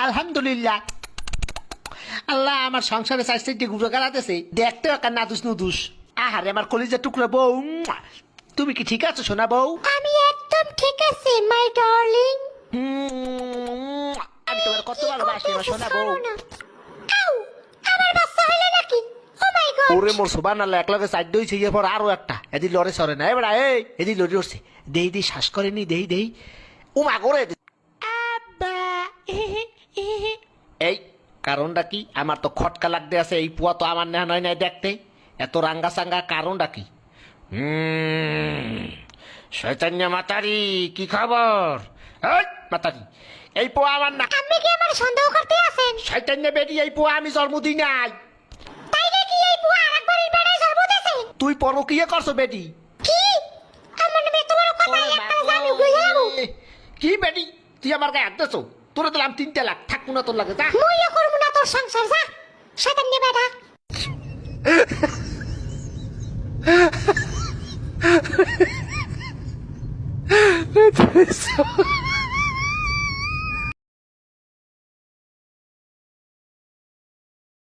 আলহামদুলিল্লাহ। আল্লাহ আমার সংসারে চাইতে ঘুরে গালাতেছে, দেখতে একটা নাদুস নুদুস। আহারে আমার কলিজার টুকরা বউ, তুমি কি ঠিক আছো সোনা বউ? আমি একদম ঠিক আছি মাই ডার্লিং। আমি তোমার কত ভালোবাসি আমার সোনা বউ। আউ, আমার বাচ্চা হইলো নাকি? ও মাই গড। ওরে মোর সুবান আল্লাহ, এক লগে সাইড দইছে ইয়ে পর আরো একটা এদি লড়ে সরে না এবার এই এদি লড়ি উঠছে, দেই দেই শ্বাস করেনি, দেই দেই ও মা করে আব্বা। এই কারণটা কি? আমার তো খটকা লাগতে আছে, এই পুয়া তো আমার নেহা নয় নাই দেখতে, এত রাঙ্গা সাঙ্গা কারণটা কি? শয়তান্য মাতারি, কি খবর? এই মাতারি, এই পোয়া আমার না। আপনি কি আমার সন্দেহ করতে আছেন? শয়তান্য বেরি, এই পোয়া আমি জন্ম দিই নাই। তাই নাকি? এই বুয়া আরেকবারের বেড়ায় জন্ম দিয়েছে? তুই পরকিয়া করছো বেটি? কি? আমার নামে তোমার কথা একটা আমি কই যাবো? কি বেটি তুই আমার গায়ে হাত দিছো? তোরে দিলাম 3 লাখ, থাকবো না তোর লাগে, যা। মুইও করব না তোর সংসার, যা শয়তান নে বেটা।